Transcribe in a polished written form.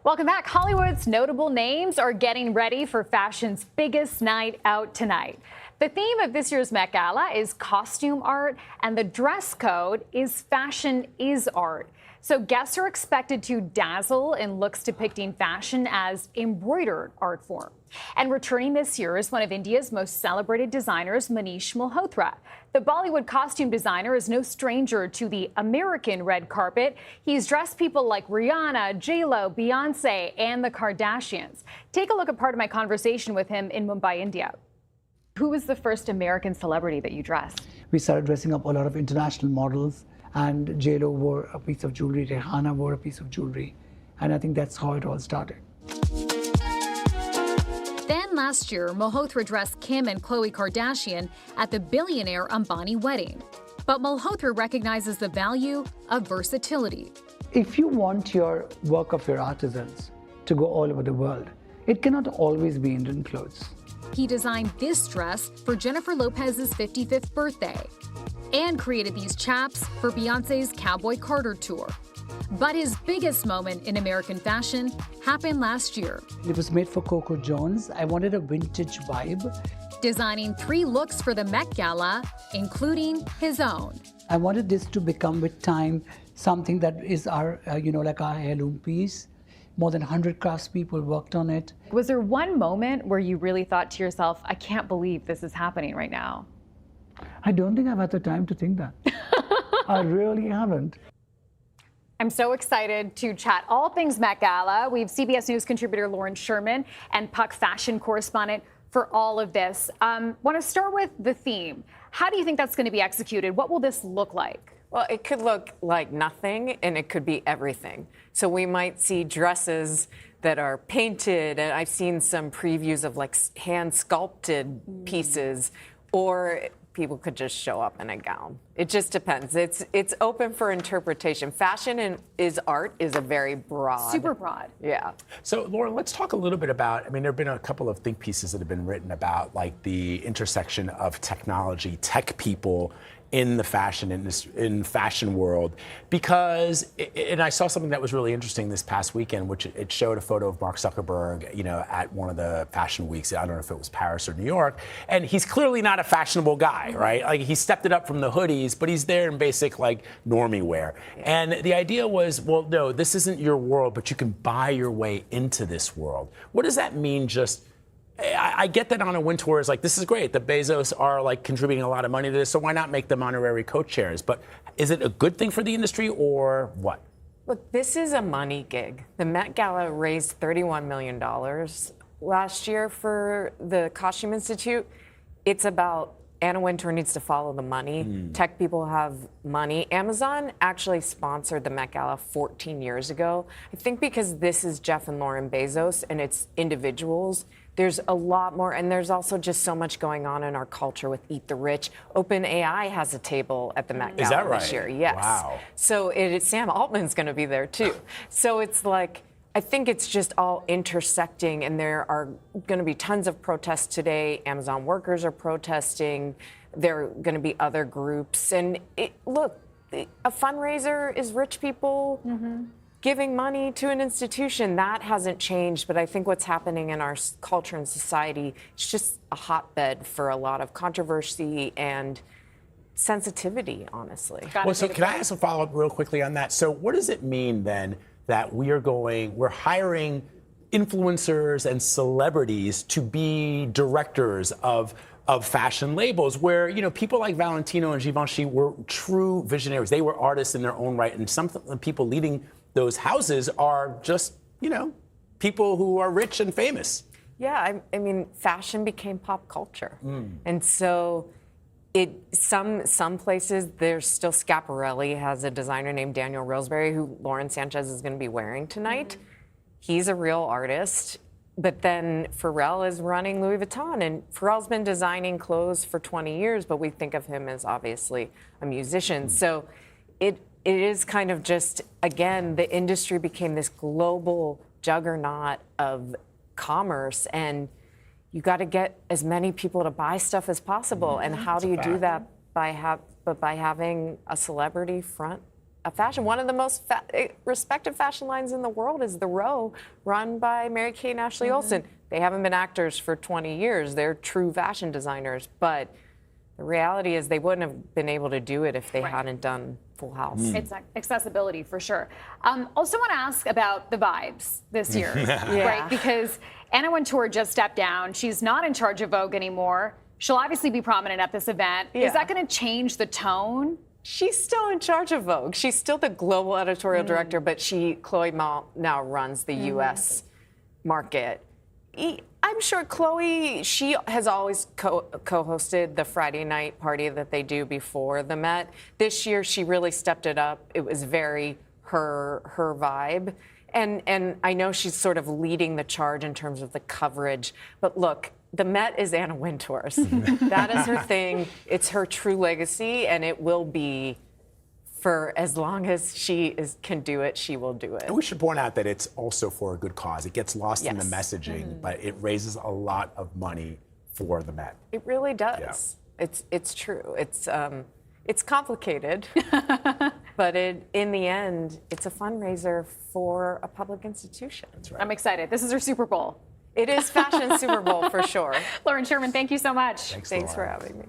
Welcome back. Hollywood's notable names are getting ready for fashion's biggest night out tonight. The theme of this year's Met Gala is costume art, and the dress code is fashion is art. So guests are expected to dazzle in looks depicting fashion as embroidered art form. And returning this year is one of India's most celebrated designers, Manish Malhotra. The Bollywood costume designer is no stranger to the American red carpet. He's dressed people like Rihanna, J-Lo, Beyonce, and the Kardashians. Take a look at part of my conversation with him in Mumbai, India. Who was the first American celebrity that you dressed? We started dressing up a lot of international models, and J-Lo wore a piece of jewelry, Rihanna wore a piece of jewelry, and I think that's how it all started. Then last year, Malhotra dressed Kim and Khloe Kardashian at the billionaire Ambani wedding. But Malhotra recognizes the value of versatility. If you want your work of your artisans to go all over the world, it cannot always be Indian clothes. He designed this dress for Jennifer Lopez's 55th birthday and created these chaps for Beyonce's Cowboy Carter tour. But his biggest moment in American fashion happened last year. It was made for Coco Jones. I wanted a vintage vibe. Designing 3 looks for the Met Gala, including his own. I wanted this to become with time something that is our, like our heirloom piece. More than 100 craftspeople worked on it. Was there one moment where you really thought to yourself, I can't believe this is happening right now? I don't think I've had the time to think that. I really haven't. I'm so excited to chat all things Met Gala. We have CBS News contributor Lauren Sherman and Puck fashion correspondent for all of this. Want to start with the theme. How do you think that's going to be executed? What will this look like? Well, it could look like nothing, and it could be everything. So we might see dresses that are painted, and I've seen some previews of like hand-sculpted pieces, or people could just show up in a gown. It just depends. It's open for interpretation. Fashion is art is a very broad. Super broad. Yeah. So, Lauren, let's talk a little bit about, there have been a couple of think pieces that have been written about like the intersection of technology, tech people in the fashion fashion world, because and I saw something that was really interesting this past weekend, which it showed a photo of Mark Zuckerberg, at one of the fashion weeks. I don't know if it was Paris or New York, and he's clearly not a fashionable guy, right? Like he stepped it up from the hoodies, but he's there in basic like normie wear. And the idea was, well, no, this isn't your world, but you can buy your way into this world. What does that mean? I get that on a win tour is like, this is great. The Bezos are like contributing a lot of money to this, so why not make them honorary co-chairs? But is it a good thing for the industry or what? Look, this is a money gig. The Met Gala raised $31 million last year for the Costume Institute. It's about Anna Wintour needs to follow the money. Tech people have money. Amazon actually sponsored the Met Gala 14 years ago. I think because this is Jeff and Lauren Bezos and it's individuals, there's a lot more, and there's also just so much going on in our culture with Eat the Rich. OpenAI has a table at the Met Gala Is that right? this year. Yes. Wow. So Sam Altman's going to be there too. So it's like, I think it's just all intersecting, and there are going to be tons of protests today. Amazon workers are protesting. There are going to be other groups. And look, a fundraiser is rich people giving money to an institution. That hasn't changed, but I think what's happening in our culture and society, it's just a hotbed for a lot of controversy and sensitivity, honestly. Well, so can I ask a follow-up real quickly on that? So what does it mean then that we're hiring influencers and celebrities to be directors of fashion labels, where people like Valentino and Givenchy were true visionaries. They were artists in their own right, and some people leading those houses are just people who are rich and famous. Yeah, I mean, fashion became pop culture, and so some places there's still Schiaparelli has a designer named Daniel Roseberry who Lauren Sanchez is going to be wearing tonight. He's a real artist. But then Pharrell is running Louis Vuitton, and Pharrell's been designing clothes for 20 years, but we think of him as obviously a musician. So it is kind of just, again, the industry became this global juggernaut of commerce, and you got to get as many people to buy stuff as possible. And how do you do that? By having a celebrity front a fashion. One of the most respected fashion lines in the world is The Row, run by Mary-Kate and Ashley Olsen. They haven't been actors for 20 years. They're true fashion designers. But the reality is they wouldn't have been able to do it if they hadn't done Full House. It's accessibility for sure. Also want to ask about the vibes this year, right? Because Anna Wintour just stepped down. She's not in charge of Vogue anymore. She'll obviously be prominent at this event. Is that going to change the tone? She's still in charge of Vogue. She's still the global editorial director, but Chloe Mal now runs the U.S. market. I'm sure Chloe, she has always co-hosted the Friday night party that they do before the Met. This year, she really stepped it up. It was very her vibe. And I know she's sort of leading the charge in terms of the coverage. But look, the Met is Anna Wintour's. That is her thing. It's her true legacy, and it will be for as long as she can do it, she will do it. And we should point out that it's also for a good cause. It gets lost in the messaging, but it raises a lot of money for the Met. It really does. Yeah. It's true. It's complicated, but in the end, it's a fundraiser for a public institution. That's right. I'm excited. This is her Super Bowl. It is Fashion Super Bowl for sure. Lauren Sherman, thank you so much. Thanks for having me.